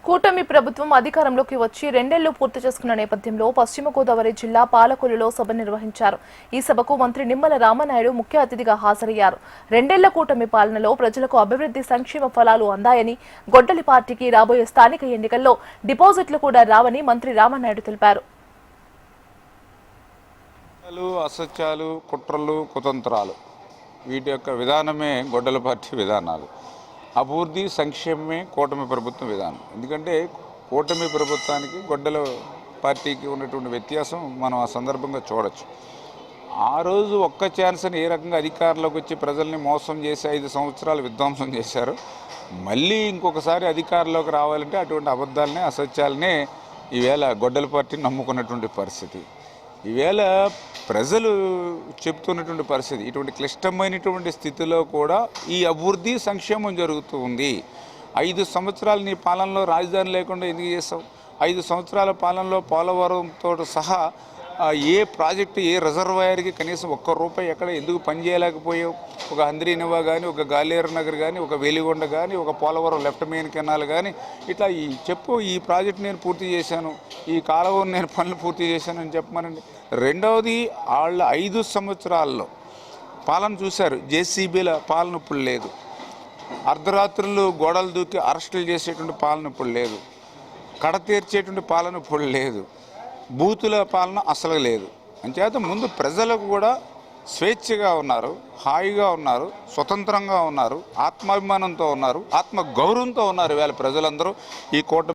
కూటమి ప్రభుత్వం అధికారంలోకి వచ్చి రెండేళ్లు పూర్తి చేసుకున్న నేపథ్యంలో పశ్చిమ గోదావరి జిల్లా పాలకొల్లులో సభ నిర్వహించారు. ఈ సభకు మంత్రి నిమ్మల రామనాయుడు ముఖ్య అతిథిగా హాజరయ్యారు. రెండేళ్ల కూటమి పాలనలో ప్రజలకు అభివృద్ధి సంక్షేమ ఫలాలు అందాయని, గొడ్డలి పార్టీకి రాబోయే స్థానిక ఎన్నికల్లో డిపాజిట్లు కూడా రావని మంత్రి రామనాయుడు తెలిపారు. అసత్యాలు, కుట్రలు, కుతంత్రాలు వీటి యొక్క విధానమే గొడ్డల పార్టీ విధానాలు. అభివృద్ధి సంక్షేమమే కూటమి ప్రభుత్వం విధానం. ఎందుకంటే కూటమి ప్రభుత్వానికి గొడ్డల పార్టీకి ఉన్నటువంటి వ్యత్యాసం మనం ఆ సందర్భంగా చూడొచ్చు. ఆ రోజు ఒక్క ఛాన్స్ అని ఏ రకంగా అధికారంలోకి వచ్చి ప్రజల్ని మోసం చేసి 5 సంవత్సరాలు విధ్వంసం చేశారు. మళ్ళీ ఇంకొకసారి అధికారంలోకి రావాలంటే అటువంటి అబద్ధాలనే, అసత్యాలనే ఈవేళ గొడ్డల పార్టీని నమ్ముకున్నటువంటి పరిస్థితి. ఈవేళ ప్రజలు చెప్తున్నటువంటి పరిస్థితి, ఇటువంటి క్లిష్టమైనటువంటి స్థితిలో కూడా ఈ అభివృద్ధి సంక్షేమం జరుగుతూ ఉంది. 5 సంవత్సరాలు నీ పాలనలో రాజధాని లేకుండా ఎందుకు చేసావు? 5 సంవత్సరాల పాలనలో పోలవరంతో సహా ఏ ప్రాజెక్టు, ఏ రిజర్వాయర్కి కనీసం ₹1 ఎక్కడ ఎందుకు పనిచేయలేకపోయావు? ఒక హంద్రీనివా కానీ, ఒక గాలేరు నగర్ కానీ, ఒక వెలిగొండ కానీ, ఒక పోలవరం లెఫ్ట్ మెయిన్ కెనాల్ కానీ, ఇట్లా ఈ ప్రాజెక్టు నేను పూర్తి చేశాను, ఈ కాలువను నేను పనులు పూర్తి చేశానని చెప్పమనండి. రెండవది, వాళ్ళ 5 సంవత్సరాల్లో పాలన చూశారు. జేసీబీల పాలన ఇప్పుడు లేదు. అర్ధరాత్రులు గోడలు దూకి అరెస్టులు చేసేటువంటి పాలన ఇప్పుడు లేదు. కడ తీర్చేటువంటి పాలన ఇప్పుడు లేదు. బూతుల పాలన అసలు లేదు. అంచేత ముందు ప్రజలకు కూడా స్వేచ్ఛగా ఉన్నారు, హాయిగా ఉన్నారు, స్వతంత్రంగా ఉన్నారు, ఆత్మాభిమానంతో ఉన్నారు, ఆత్మగౌరవంతో ఉన్నారు. ఇవాళ ప్రజలందరూ ఈ కూటమి